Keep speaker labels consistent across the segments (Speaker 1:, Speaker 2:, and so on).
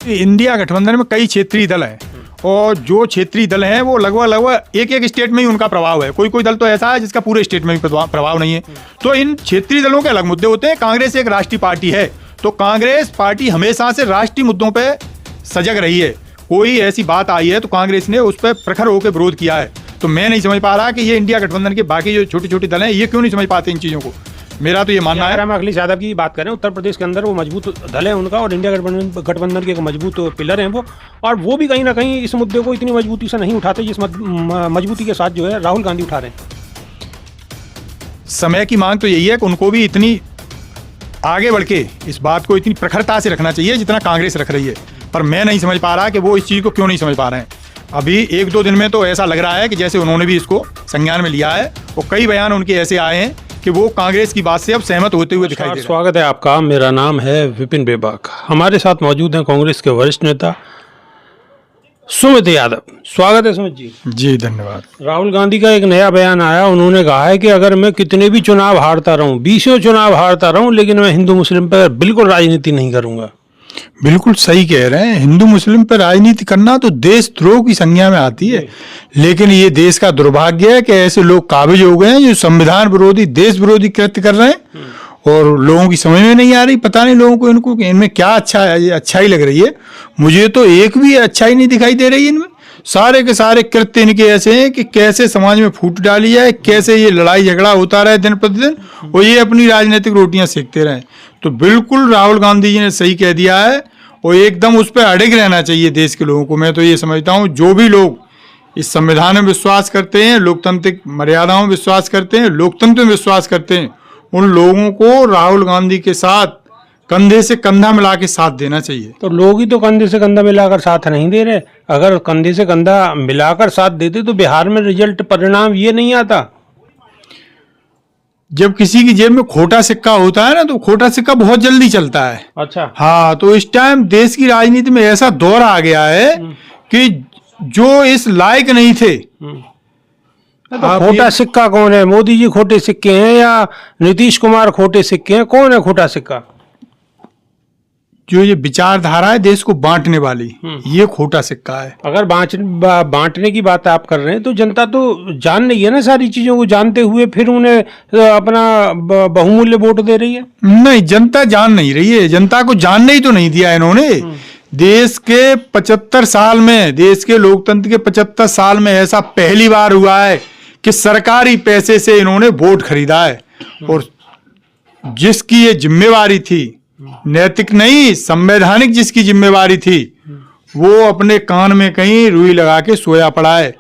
Speaker 1: India गठबंधन में कई क्षेत्रीय दल हैं और जो क्षेत्रीय दल हैं वो लगभग एक एक स्टेट में ही उनका प्रभाव है। कोई कोई दल तो ऐसा है जिसका पूरे स्टेट में भी प्रभाव नहीं है। तो इन क्षेत्रीय दलों के अलग मुद्दे होते हैं। कांग्रेस एक राष्ट्रीय पार्टी है, तो कांग्रेस पार्टी हमेशा से राष्ट्रीय मुद्दों पर सजग रही है। कोई ऐसी बात आई है तो कांग्रेस ने उस पर प्रखर होकर विरोध किया है। तो मैं नहीं समझ पा रहा कि ये इंडिया गठबंधन के बाकी जो छोटे छोटे दल हैं ये क्यों नहीं समझ पाते इन चीज़ों को। मेरा तो ये मानना है।
Speaker 2: हम अखिलेश यादव की बात करें, उत्तर प्रदेश के अंदर वो मजबूत दल है उनका और इंडिया गठबंधन के एक मजबूत पिलर हैं वो, और वो भी कहीं ना कहीं इस मुद्दे को इतनी मजबूती से नहीं उठाते जिस मजबूती के साथ जो है राहुल गांधी उठा रहे हैं।
Speaker 1: समय की मांग तो यही है कि उनको भी इतनी आगे बढ़ के इस बात को इतनी प्रखरता से रखना चाहिए जितना कांग्रेस रख रही है। पर मैं नहीं समझ पा रहा कि वो इस चीज़ को क्यों नहीं समझ पा रहे हैं। अभी एक दो दिन में तो ऐसा लग रहा है कि जैसे उन्होंने भी इसको संज्ञान में लिया है और कई बयान उनके ऐसे आए हैं कि वो कांग्रेस की बात से अब सहमत होते हुए दिखाई दे रहे हैं।
Speaker 2: स्वागत है आपका, मेरा नाम है विपिन बेबाक। हमारे साथ मौजूद हैं कांग्रेस के वरिष्ठ नेता सुमित यादव। स्वागत है सुमित जी।
Speaker 1: जी धन्यवाद।
Speaker 2: राहुल गांधी का एक नया बयान आया, उन्होंने कहा है कि अगर मैं कितने भी चुनाव हारता रहूं, 20 चुनाव हारता रहूं, लेकिन मैं हिंदू मुस्लिम पर बिल्कुल राजनीति नहीं करूंगा।
Speaker 1: बिल्कुल सही कह रहे हैं। हिंदू मुस्लिम पर राजनीति करना तो देशद्रोह की संज्ञा में आती है। लेकिन ये देश का दुर्भाग्य है कि ऐसे लोग काबिज हो गए हैं जो संविधान विरोधी देश विरोधी कृत्य कर रहे हैं और लोगों की समझ में नहीं आ रही। पता नहीं लोगों को इनको इनमें क्या अच्छाई लग रही है। मुझे तो एक भी अच्छाई नहीं दिखाई दे रही इनमें। सारे के सारे कृत्य इनके ऐसे हैं कि कैसे समाज में फूट डाली जाए, कैसे ये लड़ाई झगड़ा होता रहे दिन प्रतिदिन और ये अपनी राजनीतिक रोटियां सेकते रहें। तो बिल्कुल राहुल गांधी जी ने सही कह दिया है और एकदम उस पर अड़िग रहना चाहिए देश के लोगों को। मैं तो ये समझता हूँ जो भी लोग इस संविधान में विश्वास करते हैं, लोकतांत्रिक मर्यादाओं में विश्वास करते हैं, लोकतंत्र में विश्वास करते हैं, उन लोगों को राहुल गांधी के साथ कंधे से कंधा मिला के साथ देना चाहिए।
Speaker 2: तो लोग ही तो कंधे से कंधा मिलाकर साथ नहीं दे रहे। अगर कंधे से कंधा मिलाकर साथ देते तो बिहार में रिजल्ट परिणाम ये नहीं आता।
Speaker 1: जब किसी की जेब में खोटा सिक्का होता है ना तो खोटा सिक्का बहुत जल्दी चलता है।
Speaker 2: अच्छा।
Speaker 1: हाँ, तो इस टाइम देश की राजनीति में ऐसा दौर आ गया है कि जो इस लायक नहीं थे।
Speaker 2: तो खोटा सिक्का कौन है? मोदी जी खोटे सिक्के हैं या नीतीश कुमार खोटे सिक्के हैं? कौन है खोटा सिक्का?
Speaker 1: जो ये विचारधारा है देश को बांटने वाली, ये खोटा सिक्का है।
Speaker 2: अगर बांटने की बात आप कर रहे हैं तो जनता तो जान रही है ना सारी चीजों को, जानते हुए फिर उन्हें अपना बहुमूल्य वोट दे रही है।
Speaker 1: नहीं, जनता जान नहीं रही है। जनता को जानने ही तो नहीं दिया इन्होंने। देश के 75 साल में, देश के लोकतंत्र के 75 साल में ऐसा पहली बार हुआ है कि सरकारी पैसे से इन्होंने वोट खरीदा है और जिसकी ये जिम्मेवारी थी, नैतिक नहीं संवैधानिक जिसकी जिम्मेवारी थी, वो अपने कान में कहीं रुई लगा के सोया पड़ा है।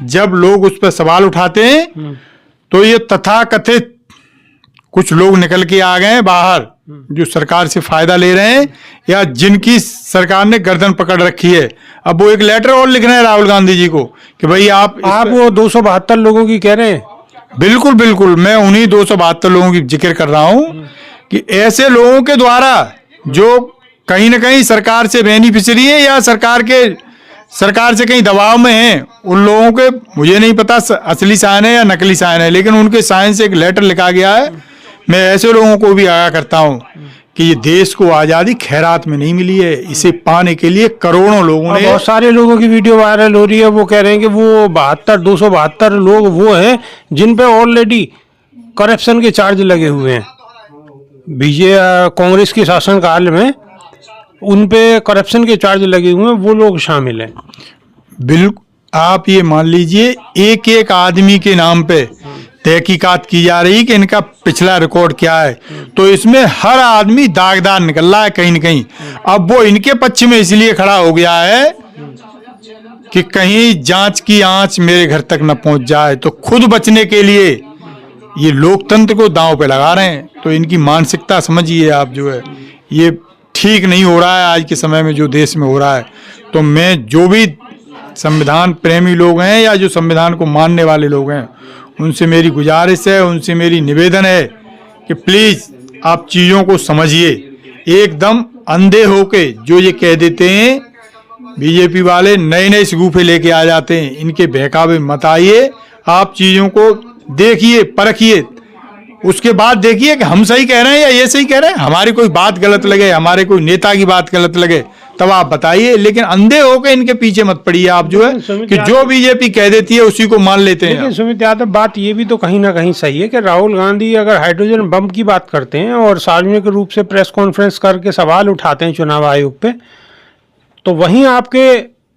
Speaker 1: जब लोग उस पर सवाल उठाते हैं तो ये तथाकथित कुछ लोग निकल के आ गए बाहर जो सरकार से फायदा ले रहे हैं या जिनकी सरकार ने गर्दन पकड़ रखी है। अब वो एक लेटर और लिख रहे हैं राहुल गांधी जी को कि भाई आप
Speaker 2: वो 272 लोगों की कह रहे हैं।
Speaker 1: बिल्कुल बिल्कुल, मैं उन्हीं 272 लोगों की जिक्र कर रहा हूं कि ऐसे लोगों के द्वारा जो कहीं ना कहीं सरकार से बेनिफिशियरी है या सरकार से कहीं दबाव में हैं, उन लोगों के मुझे नहीं पता असली साइन है या नकली साइन है, लेकिन उनके साइन से एक लेटर लिखा गया है। मैं ऐसे लोगों को भी आगाह करता हूं कि ये देश को आज़ादी खैरात में नहीं मिली है। इसे पाने के लिए करोड़ों लोगों ने,
Speaker 2: बहुत सारे लोगों की वीडियो वायरल हो रही है, वो कह रहे हैं कि वो 272 लोग वो हैं जिन पे ऑलरेडी करप्शन के चार्ज लगे हुए हैं। कांग्रेस के शासनकाल में उन पे करप्शन के चार्ज लगे हुए हैं, वो लोग शामिल हैं।
Speaker 1: बिल्कुल, आप ये मान लीजिए एक एक आदमी के नाम पे तहकीकात की जा रही कि इनका पिछला रिकॉर्ड क्या है। तो इसमें हर आदमी दागदार निकल रहा है कहीं न कहीं। अब वो इनके पक्ष में इसलिए खड़ा हो गया है कि कहीं जांच की आंच मेरे घर तक न पहुंच जाए, तो खुद बचने के लिए ये लोकतंत्र को दांव पे लगा रहे हैं। तो इनकी मानसिकता समझिए आप, जो है ये ठीक नहीं हो रहा है आज के समय में जो देश में हो रहा है। तो मैं जो भी संविधान प्रेमी लोग हैं या जो संविधान को मानने वाले लोग हैं, उनसे मेरी गुजारिश है, उनसे मेरी निवेदन है कि प्लीज़ आप चीज़ों को समझिए। एकदम अंधे होके जो ये कह देते हैं बीजेपी वाले, नए नए शगुफे लेके आ जाते हैं, इनके बहकावे मत आइए। आप चीज़ों को देखिए, परखिए, उसके बाद देखिए कि हम सही कह रहे हैं या ये सही कह रहे हैं। हमारी कोई बात गलत लगे, हमारे कोई नेता की बात गलत लगे, तब आप बताइए, लेकिन अंधे होकर इनके पीछे मत पड़िए आप, जो है कि जो बीजेपी कह देती है उसी को मान लेते हैं।
Speaker 2: लेकिन सुमित यादव, बात ये भी तो कहीं ना कहीं सही है कि राहुल गांधी अगर हाइड्रोजन बम की बात करते हैं और सार्वजनिक रूप से प्रेस कॉन्फ्रेंस करके सवाल उठाते हैं चुनाव आयोग पे, तो वहीं आपके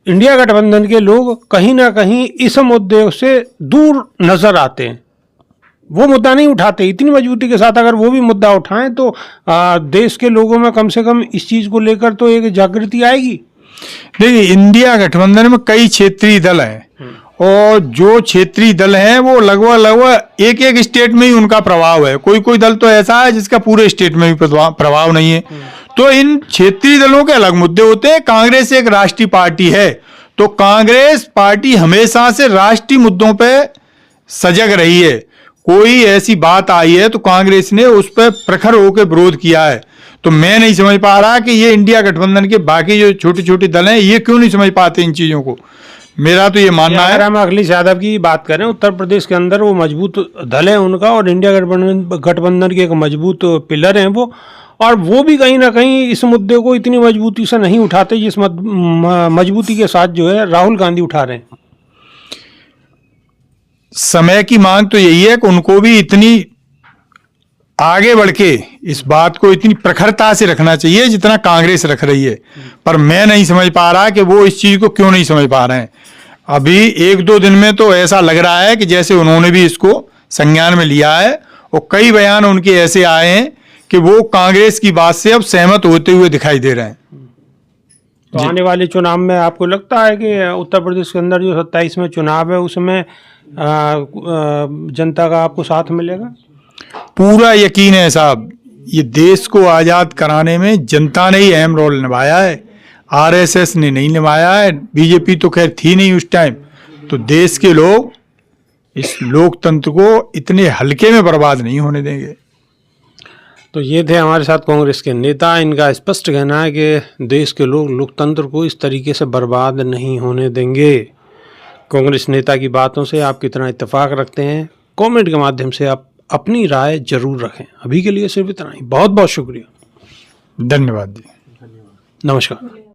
Speaker 2: इंडिया गठबंधन के लोग कहीं ना कहीं इस मुद्दे से दूर नजर आते हैं, वो मुद्दा नहीं उठाते। इतनी मजबूती के साथ अगर वो भी मुद्दा उठाएं तो देश के लोगों में कम से कम इस चीज को लेकर तो एक जागृति आएगी।
Speaker 1: देखिए, इंडिया गठबंधन में कई क्षेत्रीय दल हैं और जो क्षेत्रीय दल हैं वो लगभग एक एक स्टेट में ही उनका प्रभाव है। कोई कोई दल तो ऐसा है जिसका पूरे स्टेट में भी प्रभाव नहीं है। तो इन क्षेत्रीय दलों के अलग मुद्दे होते हैं। कांग्रेस एक राष्ट्रीय पार्टी है, तो कांग्रेस पार्टी हमेशा से राष्ट्रीय मुद्दों पर सजग रही है। कोई ऐसी बात आई है तो कांग्रेस ने उस पर प्रखर होकर विरोध किया है। तो मैं नहीं समझ पा रहा कि ये इंडिया गठबंधन के बाकी जो छोटे छोटे दल हैं ये क्यों नहीं समझ पाते इन चीजों को। मेरा तो ये मानना है।
Speaker 2: अगर हम अखिलेश यादव की बात करें, उत्तर प्रदेश के अंदर वो मजबूत दल है उनका और इंडिया गठबंधन के एक मजबूत पिलर हैं वो, और वो भी कहीं ना कहीं इस मुद्दे को इतनी मजबूती से नहीं उठाते जिस मजबूती के साथ जो है राहुल गांधी उठा रहे हैं।
Speaker 1: समय की मांग तो यही है कि उनको भी इतनी आगे बढ़ के इस बात को इतनी प्रखरता से रखना चाहिए जितना कांग्रेस रख रही है। पर मैं नहीं समझ पा रहा कि वो इस चीज को क्यों नहीं समझ पा रहे हैं। अभी एक दो दिन में तो ऐसा लग रहा है कि जैसे उन्होंने भी इसको संज्ञान में लिया है और कई बयान उनके ऐसे आए हैं कि वो कांग्रेस की बात से अब सहमत होते हुए दिखाई दे रहे हैं।
Speaker 2: तो आने वाले चुनाव में आपको लगता है कि उत्तर प्रदेश के अंदर जो 27 में चुनाव है उसमें जनता का आपको साथ मिलेगा?
Speaker 1: पूरा यकीन है साहब। ये देश को आज़ाद कराने में जनता ने ही अहम रोल निभाया है, आरएसएस ने नहीं निभाया है। बीजेपी तो खैर थी नहीं उस टाइम। तो देश के लोग इस लोकतंत्र को इतने हल्के में बर्बाद नहीं होने देंगे।
Speaker 2: तो ये थे हमारे साथ कांग्रेस के नेता। इनका स्पष्ट कहना है कि देश के लोग लोकतंत्र को इस तरीके से बर्बाद नहीं होने देंगे। कांग्रेस नेता की बातों से आप कितना इत्तेफाक रखते हैं, कमेंट के माध्यम से आप अपनी राय जरूर रखें। अभी के लिए सिर्फ इतना ही। बहुत बहुत शुक्रिया।
Speaker 1: धन्यवाद जी।
Speaker 2: नमस्कार।